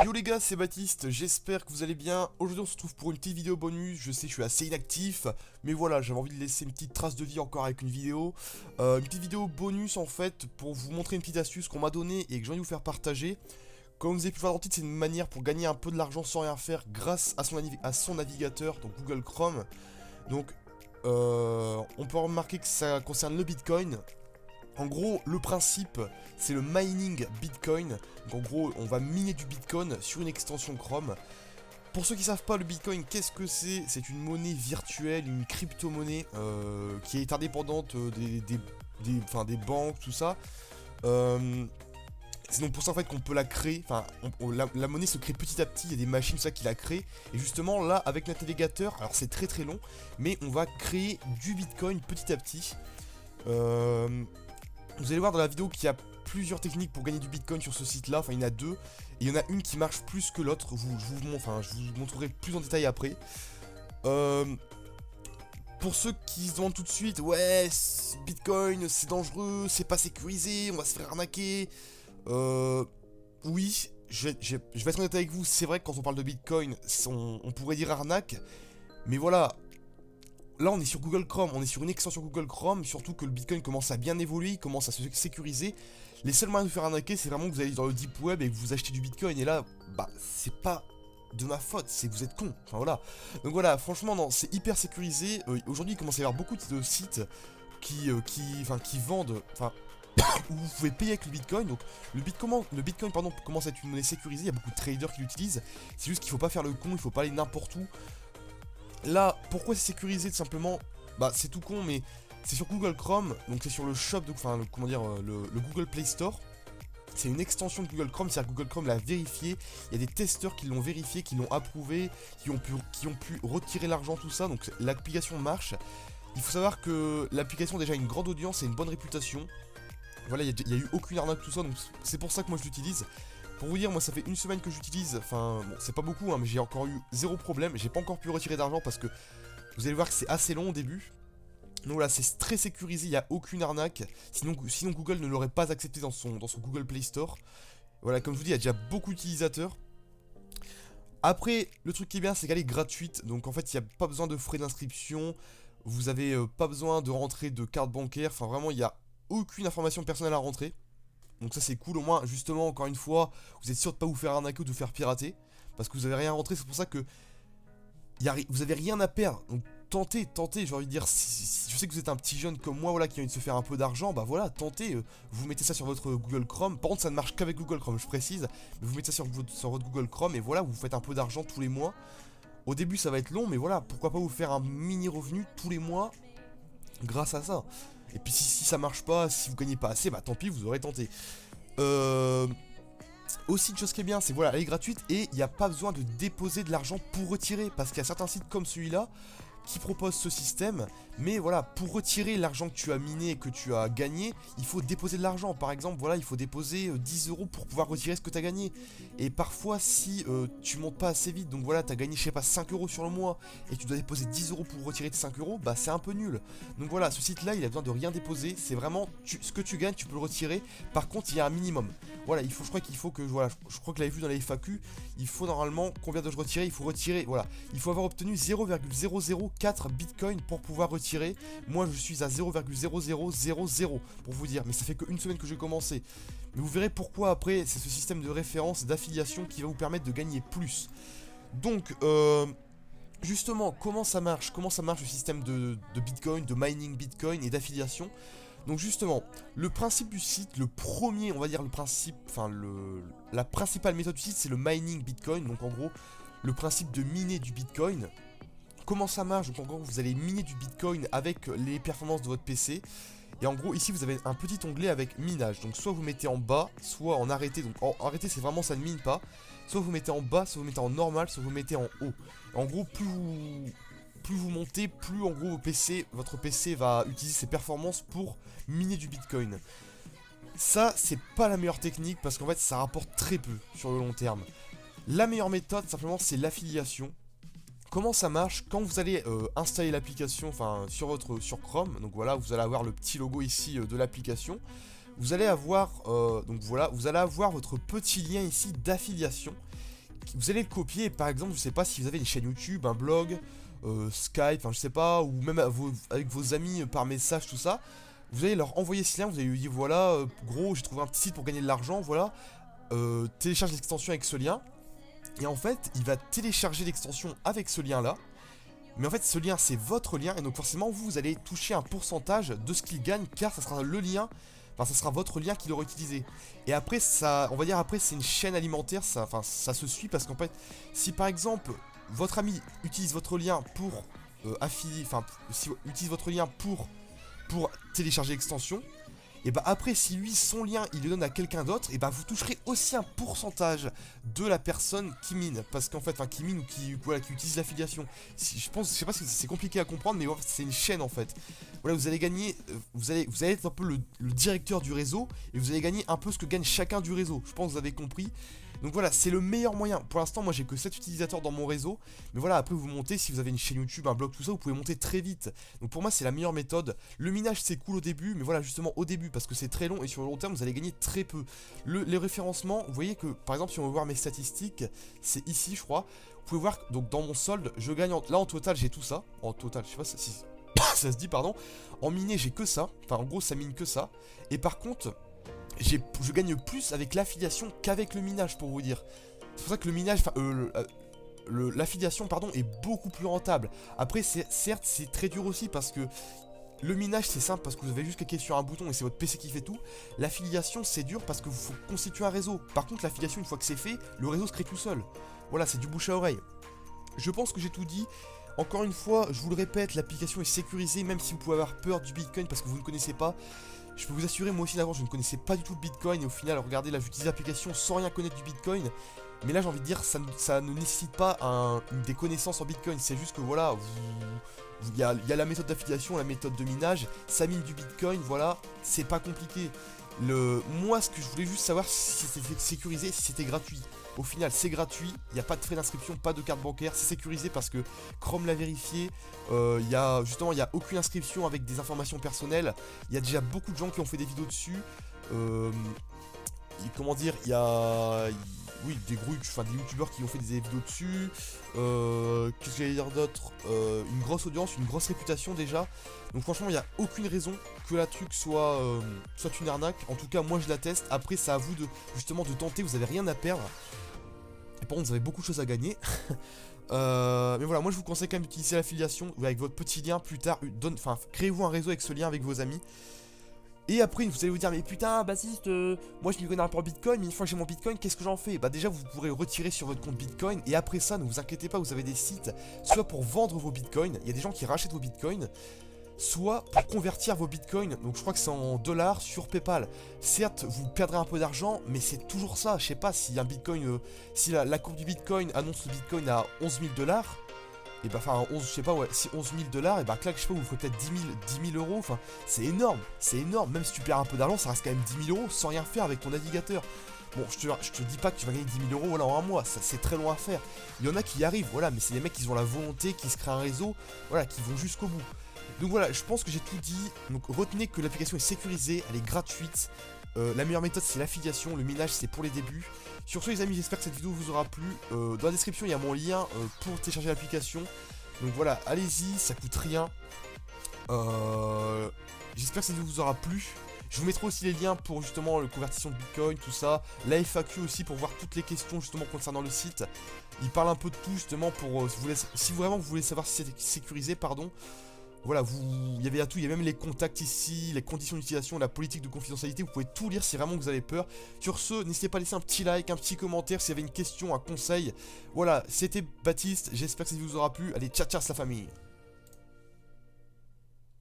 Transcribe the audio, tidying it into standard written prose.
Yo les gars, c'est Baptiste, j'espère que vous allez bien. Aujourd'hui on se retrouve pour une petite vidéo bonus. Je sais, je suis assez inactif, mais voilà, j'avais envie de laisser une petite trace de vie encore avec une vidéo. Une petite vidéo bonus en fait, pour vous montrer une petite astuce qu'on m'a donnée et que j'ai envie de vous faire partager. Comme vous avez pu le voir dans le titre, c'est une manière pour gagner un peu de l'argent sans rien faire grâce à son navigateur, donc Google Chrome. Donc on peut remarquer que ça concerne le Bitcoin. En gros, le principe, c'est le mining Bitcoin. Donc en gros, on va miner du Bitcoin sur une extension Chrome. Pour ceux qui ne savent pas, le Bitcoin, qu'est-ce que c'est? C'est une monnaie virtuelle, une crypto-monnaie qui est indépendante des banques, tout ça. C'est donc pour ça en fait qu'on peut la créer. Enfin, la monnaie se crée petit à petit. Il y a des machines, tout ça qui la créent. Et justement, là, avec notre navigateur, alors c'est très très long, mais on va créer du Bitcoin petit à petit. Vous allez voir dans la vidéo qu'il y a plusieurs techniques pour gagner du Bitcoin sur ce site-là. Enfin, il y en a deux. Et il y en a une qui marche plus que l'autre. Je vous montrerai plus en détail après. Pour ceux qui se demandent tout de suite, ouais, Bitcoin, c'est dangereux, c'est pas sécurisé, on va se faire arnaquer. Oui, je vais être honnête avec vous. C'est vrai que quand on parle de Bitcoin, on pourrait dire arnaque. Mais voilà. Là, on est sur Google Chrome, on est sur une extension Google Chrome, surtout que le Bitcoin commence à bien évoluer, il commence à se sécuriser. Les seuls moyens de vous faire arnaquer, c'est vraiment que vous allez dans le deep web et que vous achetez du Bitcoin. Et là, bah, c'est pas de ma faute, c'est que vous êtes con. Enfin voilà. Donc voilà, franchement, non, c'est hyper sécurisé. Aujourd'hui, il commence à y avoir beaucoup de sites qui vendent, où vous pouvez payer avec le Bitcoin. Donc le Bitcoin pardon, commence à être une monnaie sécurisée. Il y a beaucoup de traders qui l'utilisent. C'est juste qu'il faut pas faire le con, il faut pas aller n'importe où. Là, pourquoi c'est sécurisé tout simplement? Bah c'est tout con, mais c'est sur Google Chrome, donc c'est sur le shop, le Google Play Store. C'est une extension de Google Chrome, c'est-à-dire que Google Chrome l'a vérifié. Il y a des testeurs qui l'ont vérifié, qui l'ont approuvé, qui ont pu retirer l'argent, tout ça. Donc l'application marche. Il faut savoir que l'application a déjà une grande audience et une bonne réputation. Voilà, il n'y a eu aucune arnaque, tout ça, donc c'est pour ça que moi je l'utilise. Pour vous dire, moi ça fait une semaine que j'utilise, enfin bon c'est pas beaucoup hein, mais j'ai encore eu zéro problème, j'ai pas encore pu retirer d'argent parce que vous allez voir que c'est assez long au début. Donc voilà, c'est très sécurisé, il n'y a aucune arnaque, sinon Google ne l'aurait pas accepté dans son Google Play Store. Voilà, comme je vous dis, il y a déjà beaucoup d'utilisateurs. Après, le truc qui est bien, c'est qu'elle est gratuite, donc en fait il n'y a pas besoin de frais d'inscription, vous avez pas besoin de rentrer de carte bancaire, enfin vraiment il n'y a aucune information personnelle à rentrer. Donc ça c'est cool, au moins justement encore une fois vous êtes sûr de pas vous faire arnaquer ou de vous faire pirater. Parce que vous avez rien à rentrer, c'est pour ça que vous avez rien à perdre. Donc tentez, j'ai envie de dire, si je sais que vous êtes un petit jeune comme moi voilà, qui a envie de se faire un peu d'argent, bah voilà, tentez, vous mettez ça sur votre Google Chrome. Par contre ça ne marche qu'avec Google Chrome, je précise. Mais vous mettez ça sur votre Google Chrome et voilà, vous faites un peu d'argent tous les mois. Au début ça va être long, mais voilà, pourquoi pas vous faire un mini revenu tous les mois grâce à ça. Et puis si ça marche pas, si vous gagnez pas assez, bah tant pis, vous aurez tenté. Aussi une chose qui est bien, c'est voilà, elle est gratuite et il n'y a pas besoin de déposer de l'argent pour retirer. Parce qu'il y a certains sites comme celui-là qui proposent ce système. Mais voilà, pour retirer l'argent que tu as miné et que tu as gagné, il faut déposer de l'argent. Par exemple, voilà, il faut déposer 10 € pour pouvoir retirer ce que tu as gagné. Et parfois, si tu montes pas assez vite, donc voilà, tu as gagné, je sais pas, 5 € sur le mois, et tu dois déposer 10 € pour retirer tes 5 €, bah c'est un peu nul. Donc voilà, ce site-là, il a besoin de rien déposer. C'est vraiment, ce que tu gagnes, tu peux le retirer. Par contre, il y a un minimum. Voilà, je crois qu'il faut que, voilà, je crois que l'avez vu dans les FAQ, il faut normalement, combien dois-je retirer? Il faut retirer, voilà, il faut avoir obtenu 0,004 Bitcoin pour pouvoir retirer. Moi, je suis à 0,0000 pour vous dire, mais ça fait qu'une semaine que j'ai commencé. Mais vous verrez pourquoi après, c'est ce système de référence, d'affiliation qui va vous permettre de gagner plus. Donc, justement, comment ça marche? Comment ça marche le système de Bitcoin, de mining Bitcoin et d'affiliation? Donc justement, le principe du site, le premier, on va dire le principe, la principale méthode du site, c'est le mining Bitcoin. Donc en gros, le principe de miner du Bitcoin. Comment ça marche? Donc en gros, vous allez miner du Bitcoin avec les performances de votre PC. Et en gros, ici, vous avez un petit onglet avec minage. Donc soit vous mettez en bas, soit en arrêté. Donc en arrêté, c'est vraiment ça ne mine pas. Soit vous mettez en bas, soit vous mettez en normal, soit vous mettez en haut. En gros, plus vous montez, plus en gros votre PC va utiliser ses performances pour miner du Bitcoin. Ça, c'est pas la meilleure technique parce qu'en fait, ça rapporte très peu sur le long terme. La meilleure méthode, simplement, c'est l'affiliation. Comment ça marche? Quand vous allez installer l'application, sur Chrome, donc voilà, vous allez avoir le petit logo ici de l'application. Vous allez avoir, vous allez avoir votre petit lien ici d'affiliation. Vous allez le copier, et par exemple, je sais pas si vous avez une chaîne YouTube, un blog, Skype, enfin je sais pas, ou même avec vos amis par message, tout ça. Vous allez leur envoyer ce lien, vous allez lui dire voilà, gros, j'ai trouvé un petit site pour gagner de l'argent, voilà. Télécharge l'extension avec ce lien. Et en fait, il va télécharger l'extension avec ce lien là. Mais en fait, ce lien c'est votre lien, et donc forcément, vous allez toucher un pourcentage de ce qu'il gagne, car ça sera le lien. Enfin, ça sera votre lien qu'il aura utilisé. Et après, ça, on va dire après, c'est une chaîne alimentaire. Ça, enfin, ça se suit parce qu'en fait, si par exemple votre ami utilise votre lien pour affilier, enfin, si utilise votre lien pour télécharger l'extension, et bah après, si lui, son lien, il le donne à quelqu'un d'autre, et bah vous toucherez aussi un pourcentage de la personne qui mine. Parce qu'en fait, enfin, qui mine ou qui, voilà, qui utilise l'affiliation. Je pense, je sais pas si c'est compliqué à comprendre, mais en fait, c'est une chaîne en fait. Voilà, vous allez gagner, vous allez être un peu le directeur du réseau, et vous allez gagner un peu ce que gagne chacun du réseau. Je pense que vous avez compris. Donc voilà, c'est le meilleur moyen. Pour l'instant, moi j'ai que 7 utilisateurs dans mon réseau. Mais voilà, après vous montez, si vous avez une chaîne YouTube, un blog, tout ça, vous pouvez monter très vite. Donc pour moi, c'est la meilleure méthode. Le minage, c'est cool au début, mais voilà, justement au début, parce que c'est très long et sur le long terme, vous allez gagner très peu. Les référencements, vous voyez que par exemple, si on veut voir mes statistiques, c'est ici, je crois. Vous pouvez voir, donc dans mon solde, je gagne, là en total, j'ai tout ça. En total, je sais pas si ça se dit, pardon. En miné, j'ai que ça. Enfin, en gros, ça mine que ça. Et par contre, je gagne plus avec l'affiliation qu'avec le minage, pour vous dire. C'est pour ça que le minage, enfin, l'affiliation, pardon, est beaucoup plus rentable. Après, certes, c'est très dur aussi parce que le minage, c'est simple parce que vous avez juste cliqué sur un bouton et c'est votre PC qui fait tout. L'affiliation, c'est dur parce que vous faut constituer un réseau. Par contre, l'affiliation, une fois que c'est fait, le réseau se crée tout seul. Voilà, c'est du bouche à oreille. Je pense que j'ai tout dit. Encore une fois, je vous le répète, l'application est sécurisée, même si vous pouvez avoir peur du Bitcoin parce que vous ne connaissez pas. Je peux vous assurer, moi aussi d'avant, je ne connaissais pas du tout le Bitcoin, et au final, regardez, là, j'utilise l'application sans rien connaître du Bitcoin. Mais là, j'ai envie de dire, ça ne nécessite pas des connaissances en Bitcoin. C'est juste que voilà, il y a la méthode d'affiliation, la méthode de minage, ça mine du Bitcoin, voilà, c'est pas compliqué. Moi, ce que je voulais juste savoir, si c'était sécurisé, si c'était gratuit. Au final, c'est gratuit, il n'y a pas de frais d'inscription, pas de carte bancaire, c'est sécurisé parce que Chrome l'a vérifié. Il n'y a aucune inscription avec des informations personnelles. Il y a déjà beaucoup de gens qui ont fait des vidéos dessus. Comment dire, il y a des groupes, enfin des youtubeurs qui ont fait des vidéos dessus. Qu'est-ce que j'allais dire d'autre, une grosse audience, une grosse réputation déjà. Donc franchement, il n'y a aucune raison que la truc soit une arnaque. En tout cas, moi je la teste. Après, c'est à vous justement de tenter, vous n'avez rien à perdre. Et par contre, vous avez beaucoup de choses à gagner. Mais voilà, moi je vous conseille quand même d'utiliser l'affiliation avec votre petit lien plus tard. Créez-vous un réseau avec ce lien avec vos amis. Et après, vous allez vous dire, mais putain, Baptiste, moi je m'y connais un peu en Bitcoin, mais une fois que j'ai mon Bitcoin, qu'est-ce que j'en fais? Bah déjà, vous pourrez retirer sur votre compte Bitcoin, et après ça, ne vous inquiétez pas, vous avez des sites, soit pour vendre vos Bitcoins, il y a des gens qui rachètent vos Bitcoins, soit pour convertir vos Bitcoins, donc je crois que c'est en dollars sur PayPal. Certes, vous perdrez un peu d'argent, mais c'est toujours ça, je sais pas, si un Bitcoin, si la courbe du Bitcoin annonce le Bitcoin à 11 000 $, et bah enfin 11, je sais pas, ouais, si 11 000 $, et bah clac, je sais pas, vous ferez peut-être 10 000 euros, enfin c'est énorme, même si tu perds un peu d'argent, ça reste quand même 10 000 euros sans rien faire avec ton navigateur. Bon, je te dis pas que tu vas gagner 10 000 euros voilà, en un mois, ça c'est très long à faire. Il y en a qui y arrivent, voilà, mais c'est des mecs qui ont la volonté, qui se créent un réseau, voilà, qui vont jusqu'au bout. Donc voilà, je pense que j'ai tout dit, donc retenez que l'application est sécurisée, elle est gratuite. La meilleure méthode c'est l'affiliation, le minage c'est pour les débuts. Sur ce les amis, j'espère que cette vidéo vous aura plu. Dans la description il y a mon lien pour télécharger l'application. Donc voilà, allez-y, ça coûte rien. J'espère que cette vidéo vous aura plu. Je vous mettrai aussi les liens pour justement la conversion de Bitcoin, tout ça. La FAQ aussi pour voir toutes les questions justement concernant le site. Il parle un peu de tout justement pour si vraiment vous voulez savoir si c'est sécurisé, pardon. Voilà, il y avait à tout, il y a même les contacts ici, les conditions d'utilisation, la politique de confidentialité, vous pouvez tout lire si vraiment vous avez peur. Sur ce, n'hésitez pas à laisser un petit like, un petit commentaire s'il y avait une question, un conseil. Voilà, c'était Baptiste, j'espère que ça vous aura plu. Allez, ciao ciao la famille.